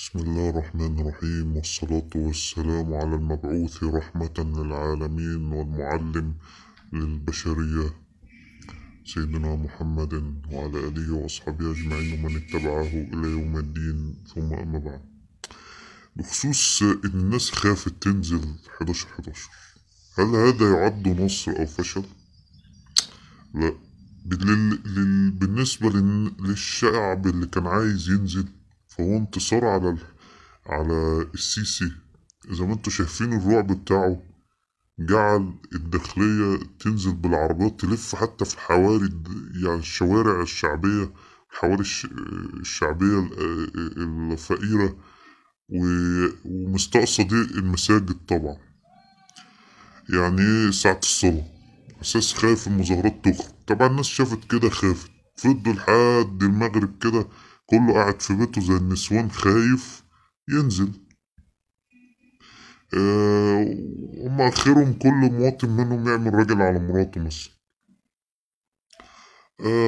بسم الله الرحمن الرحيم، والصلاة والسلام على المبعوث رحمة للعالمين والمعلم للبشرية سيدنا محمد وعلى آله وأصحابه أجمعين ومن اتبعه إلى يوم الدين. ثم أما بعد، بخصوص إن الناس خافت تنزل 11/11، هل هذا يعد نصر أو فشل؟ لا. بالنسبة للشعب اللي كان عايز ينزل، فهو انتصار على السيسي. زي ما انتوا شايفين الرعب بتاعه جعل الداخلية تنزل بالعربيات تلف حتى في الحواري، يعني الشوارع الشعبية، الحواري الشعبية الفقيرة، ومستقصد المساجد طبعا، يعني ساعة الصلاة، أساس خايف المظاهرات تخرج. طبعا الناس شافت كده خافت، فضلوا لحد المغرب كده كله قاعد في بيته زي النسوان خايف ينزل. هم آخرهم كل مواطن منهم يعمل راجل على مراته مثلا.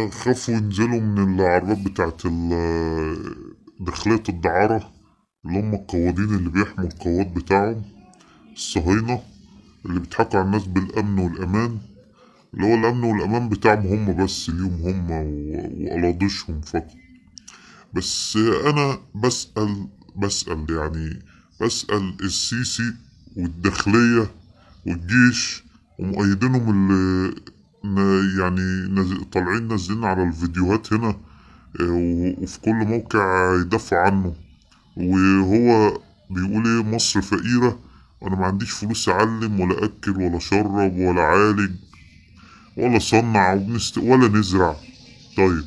خافوا ينزلوا من العربات بتاعت داخلية الدعارة، اللي هم القوادين اللي بيحموا القواد بتاعهم، الصهاينة اللي بيضحكوا على الناس بالأمن والأمان، اللي هو الأمن والأمان بتاعهم هم بس، ليهم هم وقلاضيشهم فقط. بس أنا بسأل السيسي والداخلية والجيش ومؤيدينهم اللي طالعين نازلين على الفيديوهات هنا، وفي كل موقع يدافعوا عنه، وهو بيقول ايه؟ مصر فقيرة وانا ما عنديش فلوس اعلم ولا اكل ولا اشرب ولا عالج ولا صنع ولا نزرع. طيب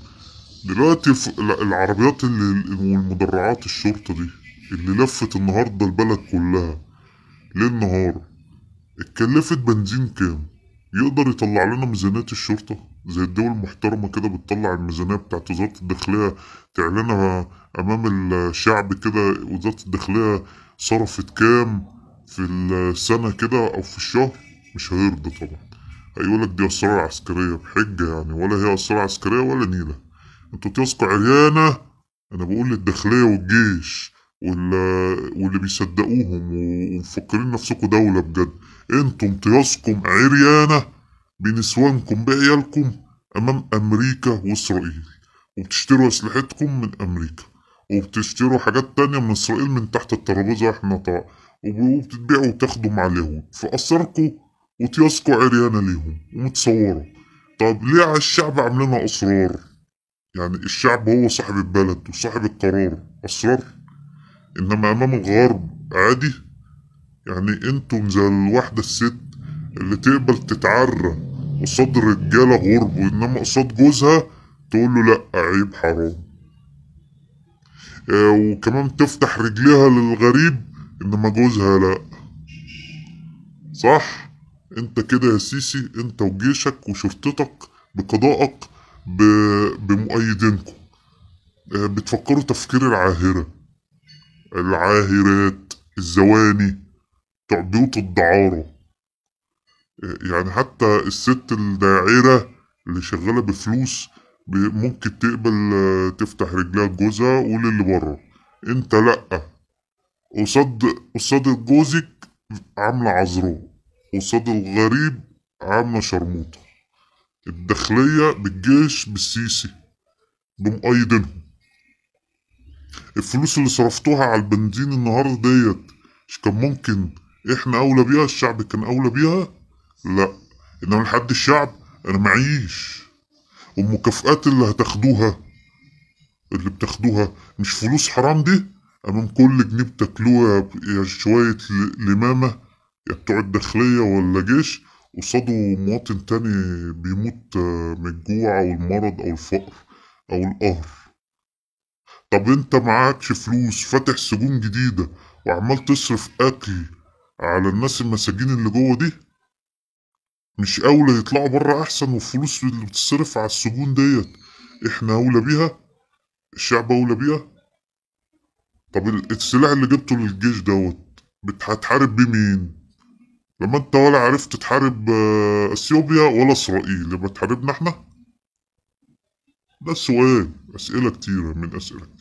دلوقتي العربيات والمدرعات الشرطة دي اللي لفت النهاردة البلد كلها ليل نهار، اتكلفت بنزين كام؟ يقدر يطلع لنا ميزانية الشرطة زي الدول المحترمة كده بتطلع الميزانية بتاعت وزارة الداخلية تعلنها أمام الشعب كده؟ وزارة الداخلية صرفت كام في السنة كده أو في الشهر؟ مش هيرضى طبعا، هيقولك دي أسرار عسكرية بحجة يعني، ولا هي أسرار عسكرية ولا نيلة. انتوا تثقوا عريانة. أنا بقول للداخلية والجيش واللي بيصدقوهم ومفكرين نفسكم دولة بجد، انتم امتيازكم عريانة بنسوانكم بعيالكم أمام أمريكا وإسرائيل، وبتشتروا أسلحتكم من أمريكا، وبتشتروا حاجات تانية من إسرائيل من تحت الترابيزة احنا طبعا، وبتتبيعوا وتاخدوا مع اليهود في أسركوا، وتياسكوا عريانة ليهم ومتصورة. طب ليه على الشعب عاملينها أسرار؟ يعني الشعب هو صاحب البلد وصاحب القرار، أسرار. إنما أمام الغرب عادي. يعني انتم زي الواحدة الست اللي تقبل تتعرى قصاد الرجالة غرب، وإنما قصاد جوزها تقول له لأ عيب حرام. وكمان تفتح رجليها للغريب، إنما جوزها لأ. صح؟ انت كده يا سيسي، انت وجيشك وشرطتك بقضائك بمؤيدينكم، بتفكروا تفكير العاهرات الزواني بتوع بيوت الدعارة. يعني حتى الست الداعرة اللي شغالة بفلوس ممكن تقبل تفتح رجلها لجوزها وللي بره. انت لأ، قصاد جوزك عاملة عذراء، قصاد الغريب عاملة شرموطة. الداخلية بالجيش بالسيسي بمؤيدينهم. الفلوس اللي صرفتوها على البنزين النهاردة ديت، مش كان ممكن احنا اولى بيها؟ الشعب كان اولى بيها؟ لا. انما لحد الشعب انا معيش. والمكافآت اللي بتاخدوها مش فلوس حرام دي؟ امام كل جنيه بتاكلوه يا شوية لمامة يا بتوع الداخلية ولا جيش، قصاده مواطن تاني بيموت من الجوع او المرض او الفقر او القهر. طب انت معاكش فلوس، فاتح سجون جديدة وعمال تصرف اكل على الناس المساجين اللي جوه دي؟ مش اولى يطلعوا بره احسن؟ والفلوس اللي بتصرف على السجون ديت احنا اولى بيها، الشعب اولى بيها. طب السلاح اللي جبته للجيش دوت هتحارب بيه مين؟ لما انت ولا عرفت تحارب اثيوبيا ولا اسرائيل، يبقى تحاربنا احنا؟ ده سؤال، اسئلة كتيرة من اسئلة.